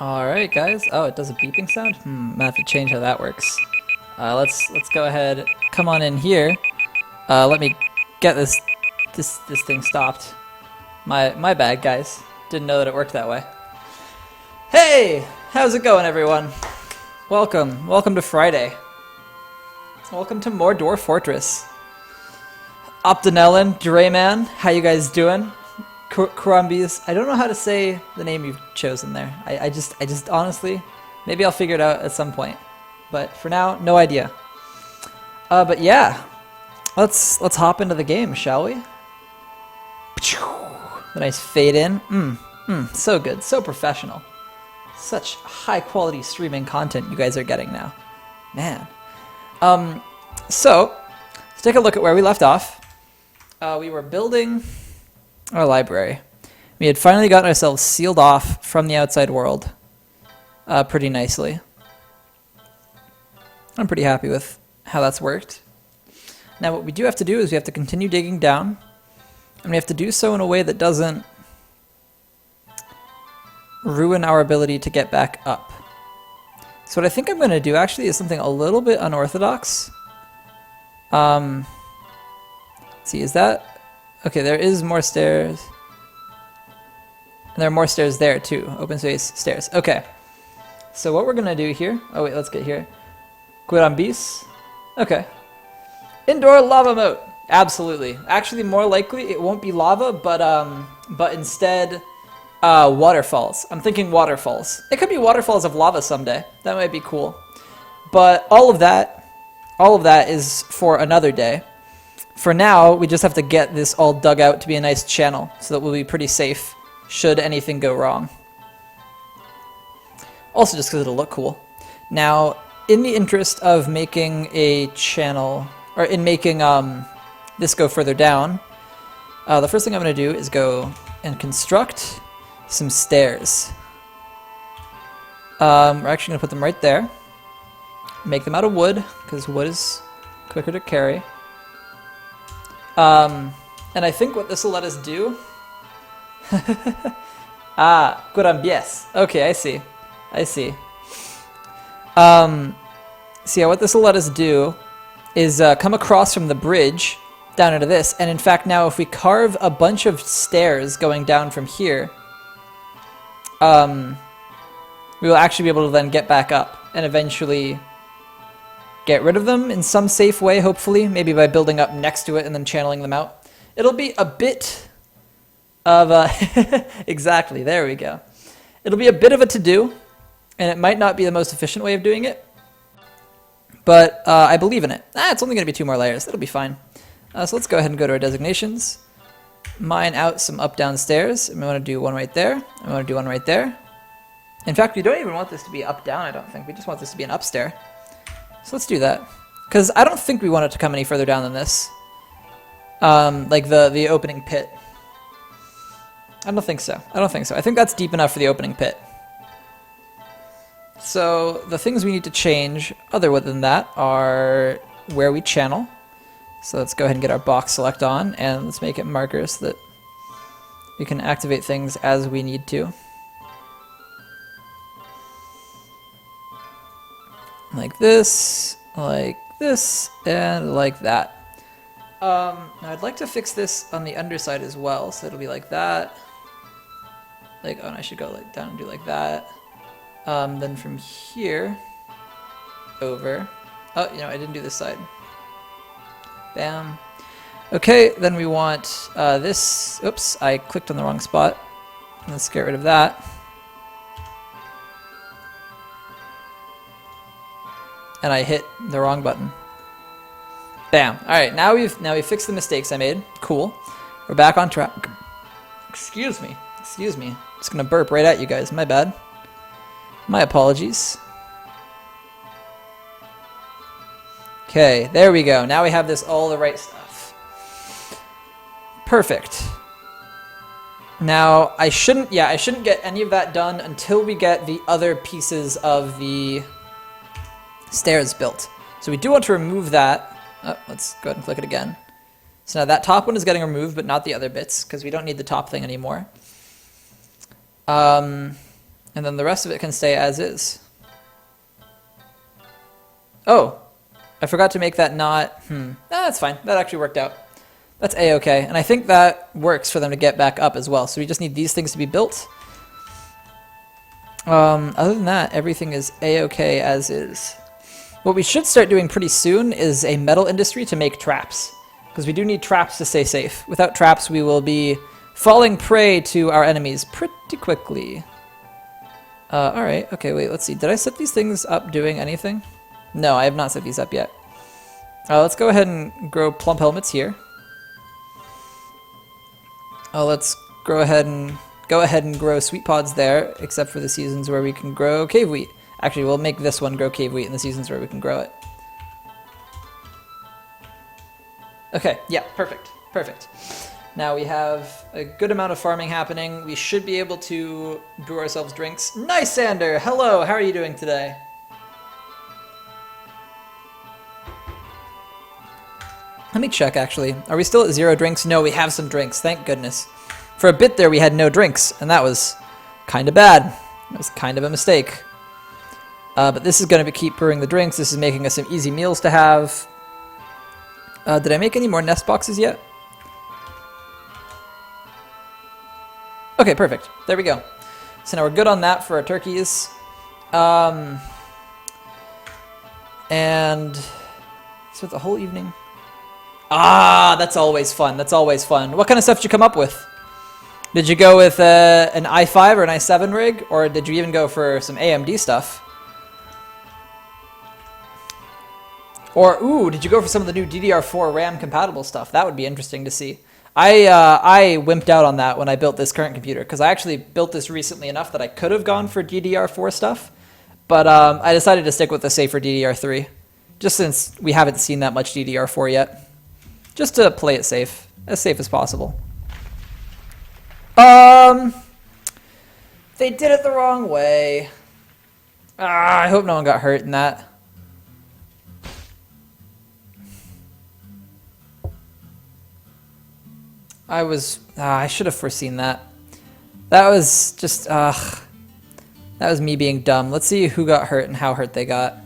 Alright guys, oh it does a beeping sound? I have to change how that works. Let's go ahead, come on in here. Let me get this thing stopped. My bad guys, didn't know that it worked that way. Hey! How's it going everyone? Welcome to Friday. Welcome to more Dwarf Fortress. Optinellen, Drayman, how you guys doing? Krumbies. I don't know how to say the name you've chosen there. I just honestly, maybe I'll figure it out at some point. But for now, no idea. But yeah, let's hop into the game, shall we? The nice fade in. So good, so professional. Such high quality streaming content you guys are getting now. Man. So, let's take a look at where we left off. We were building our library. We had finally gotten ourselves sealed off from the outside world pretty nicely. I'm pretty happy with how that's worked. Now what we do have to do is we have to continue digging down, and we have to do so in a way that doesn't ruin our ability to get back up. So what I think I'm going to do actually is something a little bit unorthodox. Let's see, is that... Okay, there is more stairs. And there are more stairs there too. Open space stairs. Okay. So what we're going to do here... Oh wait, let's get here. Quirambis. Okay. Indoor lava moat. Absolutely. Actually, more likely it won't be lava, but instead waterfalls. I'm thinking waterfalls. It could be waterfalls of lava someday. That might be cool. But all of that is for another day. For now, we just have to get this all dug out to be a nice channel, so that we'll be pretty safe should anything go wrong. Also just because it'll look cool. Now, in the interest of making a channel, or in making this go further down, the first thing I'm going to do is go and construct some stairs. We're actually going to put them right there. Make them out of wood, because wood is quicker to carry. And I think what this will let us do... Curambies. Okay, I see. So yeah, what this will let us do is come across from the bridge down into this, and in fact now if we carve a bunch of stairs going down from here, we will actually be able to then get back up and eventually get rid of them in some safe way, hopefully, maybe by building up next to it and then channeling them out. It'll be a bit of a... Exactly, there we go. It'll be a bit of a to-do, and it might not be the most efficient way of doing it, but I believe in it. It's only going to be 2 more layers. That'll be fine. So let's go ahead and go to our designations. Mine out some up-down stairs. And we want to do one right there. And we want to do one right there. In fact, we don't even want this to be up-down, I don't think. We just want this to be an upstair. So let's do that. Because I don't think we want it to come any further down than this. Like the opening pit. I don't think so. I think that's deep enough for the opening pit. So the things we need to change other than that are where we channel. So let's go ahead and get our box select on, and let's make it markers so that we can activate things as we need to. Like this, and like that. Now I'd like to fix this on the underside as well, so it'll be like that. Like, oh, and I should go like down and do like that. Then from here, over. Oh, you know, I didn't do this side. Bam. Okay, then we want this. Oops, I clicked on the wrong spot. Let's get rid of that. And I hit the wrong button. Bam. Alright, now we've fixed the mistakes I made. Cool. We're back on track. Excuse me. Just gonna burp right at you guys. My bad. My apologies. Okay, there we go. Now we have this all the right stuff. Perfect. Now, I shouldn't get any of that done until we get the other pieces of the stairs built. So we do want to remove that. Oh, let's go ahead and click it again. So now that top one is getting removed, but not the other bits, because we don't need the top thing anymore. And then the rest of it can stay as is. Oh, I forgot to make that not... that's fine. That actually worked out. That's A-okay. And I think that works for them to get back up as well. So we just need these things to be built. Other than that, everything is A-okay as is. What we should start doing pretty soon is a metal industry to make traps. Because we do need traps to stay safe. Without traps, we will be falling prey to our enemies pretty quickly. Alright, okay, wait, let's see. Did I set these things up doing anything? No, I have not set these up yet. Let's go ahead and grow plump helmets here. Let's go ahead and grow sweet pods there, except for the seasons where we can grow cave wheat. Actually, we'll make this one grow cave wheat in the seasons where we can grow it. Okay, yeah, perfect, perfect. Now we have a good amount of farming happening. We should be able to brew ourselves drinks. Nice, Sander! Hello, how are you doing today? Let me check, actually. Are we still at 0 drinks? No, we have some drinks, thank goodness. For a bit there, we had no drinks, and that was kind of bad. It was kind of a mistake. But this is going to keep brewing the drinks. This is making us some easy meals to have. Did I make any more nest boxes yet? Okay, perfect. There we go. So now we're good on that for our turkeys. And so the whole evening. Ah, that's always fun. That's always fun. What kind of stuff did you come up with? Did you go with an i5 or an i7 rig? Or did you even go for some AMD stuff? Or, ooh, did you go for some of the new DDR4 RAM compatible stuff? That would be interesting to see. I wimped out on that when I built this current computer, because I actually built this recently enough that I could have gone for DDR4 stuff, but I decided to stick with the safer DDR3, just since we haven't seen that much DDR4 yet, just to play it safe as possible. They did it the wrong way. I hope no one got hurt in that. I should have foreseen that. That was just, that was me being dumb. Let's see who got hurt and how hurt they got.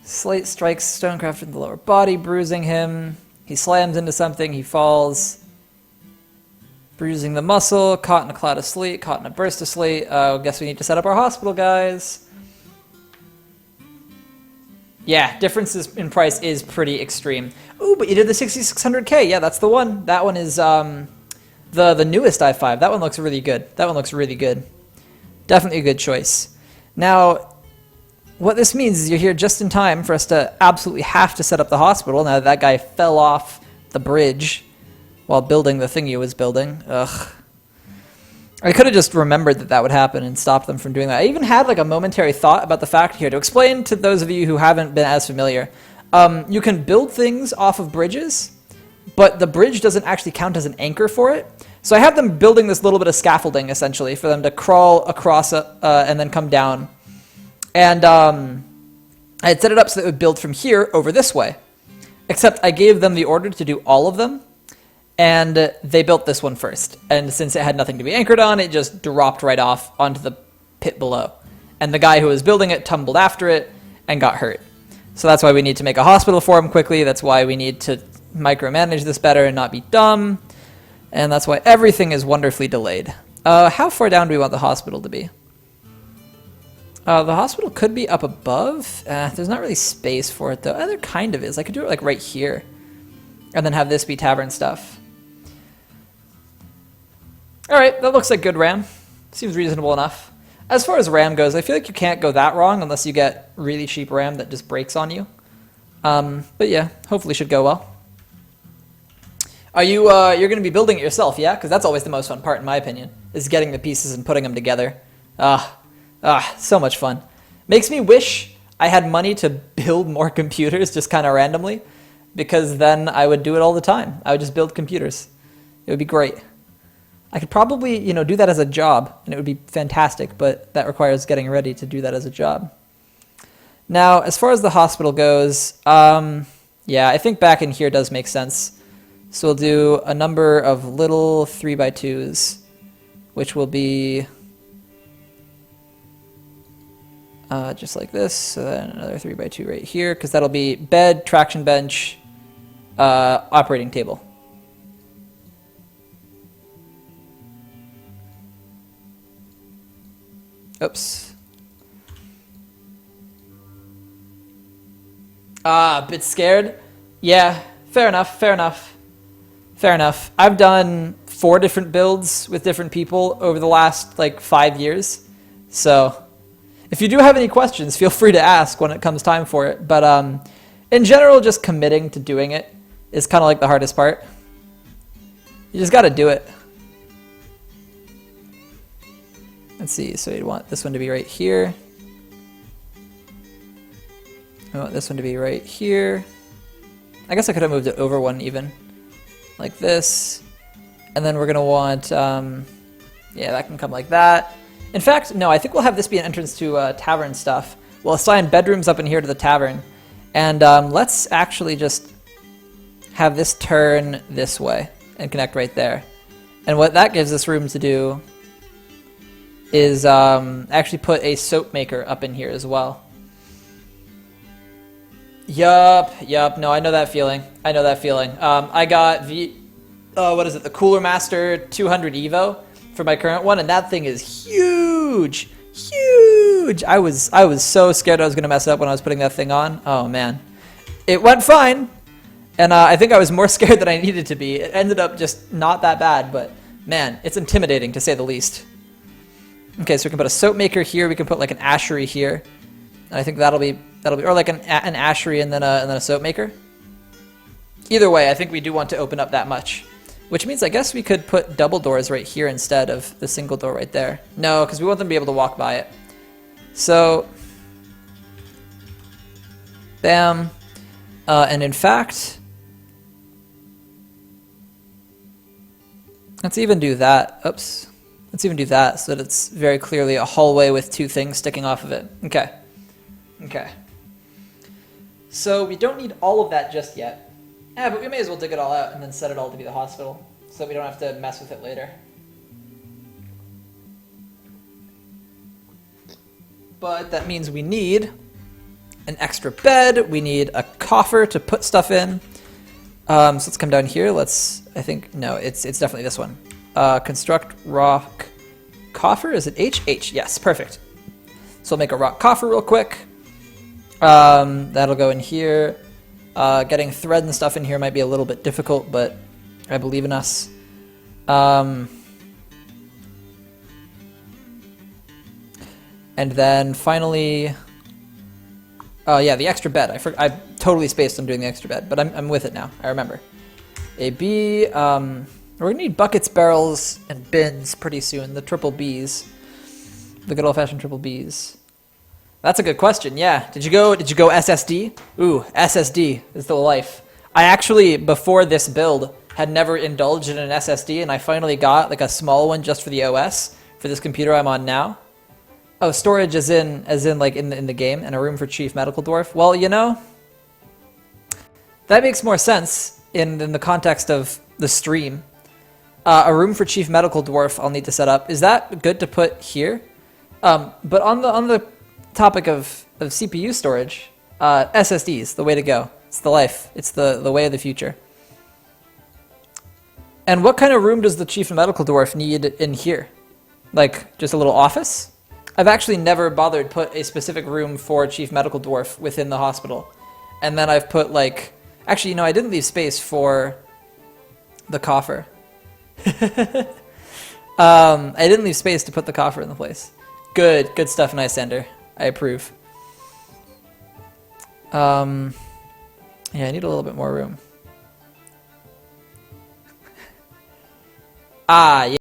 Slate strikes Stonecraft in the lower body, bruising him. He slams into something, he falls. Bruising the muscle, caught in a cloud of sleet, caught in a burst of sleet. Guess we need to set up our hospital, guys. Yeah, differences in price is pretty extreme. Ooh, but you did the 6600K. Yeah, that's the one. That one is the newest i5. That one looks really good. That one looks really good. Definitely a good choice. Now, what this means is you're here just in time for us to absolutely have to set up the hospital now that guy fell off the bridge while building the thing he was building. Ugh. I could have just remembered that that would happen and stopped them from doing that. I even had like a momentary thought about the fact here to explain to those of you who haven't been as familiar. You can build things off of bridges, but the bridge doesn't actually count as an anchor for it. So I have them building this little bit of scaffolding essentially for them to crawl across and then come down. And I had set it up so that it would build from here over this way. Except I gave them the order to do all of them. And they built this one first. And since it had nothing to be anchored on, it just dropped right off onto the pit below. And the guy who was building it tumbled after it and got hurt. So that's why we need to make a hospital for him quickly. That's why we need to micromanage this better and not be dumb. And that's why everything is wonderfully delayed. How far down do we want the hospital to be? The hospital could be up above. There's not really space for it, though. There kind of is. I could do it like right here. And then have this be tavern stuff. Alright, that looks like good RAM. Seems reasonable enough. As far as RAM goes, I feel like you can't go that wrong unless you get really cheap RAM that just breaks on you. But yeah, hopefully should go well. Are you, you're going to be building it yourself, yeah? Because that's always the most fun part, in my opinion, is getting the pieces and putting them together. So much fun. Makes me wish I had money to build more computers just kind of randomly, because then I would do it all the time. I would just build computers. It would be great. I could probably, you know, do that as a job, and it would be fantastic, but that requires getting ready to do that as a job. Now, as far as the hospital goes, yeah, I think back in here does make sense. So we'll do a number of little 3x2s, which will be just like this. So then another 3x2 right here, because that'll be bed, traction bench, operating table. Oops. A bit scared. Yeah, fair enough, fair enough. Fair enough. I've done 4 different builds with different people over the last, like, 5 years. So, if you do have any questions, feel free to ask when it comes time for it. But, in general, just committing to doing it is kind of like the hardest part. You just got to do it. Let's see. So, you'd want this one to be right here. I want this one to be right here. I guess I could have moved it over one even. Like this. And then we're going to want, yeah, that can come like that. In fact, no, I think we'll have this be an entrance to tavern stuff. We'll assign bedrooms up in here to the tavern. And let's actually just have this turn this way and connect right there. And what that gives us room to do is actually put a soap maker up in here as well. Yup. No, I know that feeling. I got what is it? The Cooler Master 200 Evo for my current one, and that thing is huge. I was so scared I was gonna mess it up when I was putting that thing on. Oh man, it went fine, and I think I was more scared than I needed to be. It ended up just not that bad, but man, it's intimidating to say the least. Okay, so we can put a soap maker here. We can put like an ashery here. And I think that'll be, or like an ashery and then a soap maker. Either way, I think we do want to open up that much, which means I guess we could put double doors right here instead of the single door right there. No, because we want them to be able to walk by it. So, bam, and in fact, let's even do that. Oops, let's even do that so that it's very clearly a hallway with 2 things sticking off of it. Okay. So we don't need all of that just yet. Yeah, but we may as well dig it all out and then set it all to be the hospital so that we don't have to mess with it later. But that means we need an extra bed. We need a coffer to put stuff in. So let's come down here. It's definitely this one. Construct rock coffer. Is it H? H, yes, perfect. So we'll make a rock coffer real quick. That'll go in here. Getting thread and stuff in here might be a little bit difficult, but I believe in us. And then finally, yeah, the extra bed. I totally spaced on doing the extra bed, but I'm with it now. I remember. A B. We're gonna need buckets, barrels, and bins pretty soon. The triple Bs, the good old-fashioned triple Bs. That's a good question. Yeah. Did you go SSD? Ooh, SSD is the life. I actually, before this build, had never indulged in an SSD, and I finally got like a small one just for the OS for this computer I'm on now. Oh, storage as in like in the game, and a room for Chief Medical Dwarf. Well, you know, that makes more sense in the context of the stream. A room for Chief Medical Dwarf I'll need to set up. Is that good to put here? But on the topic of CPU storage, SSDs, the way to go. It's the life. It's the way of the future. And what kind of room does the Chief Medical Dwarf need in here? Like, just a little office? I've actually never bothered put a specific room for Chief Medical Dwarf within the hospital. And then I've put like... Actually, you know, I didn't leave space for the coffer. I didn't leave space to put the coffer in the place. Good stuff, Nice Ender. I approve. Yeah, I need a little bit more room. Ah, yeah.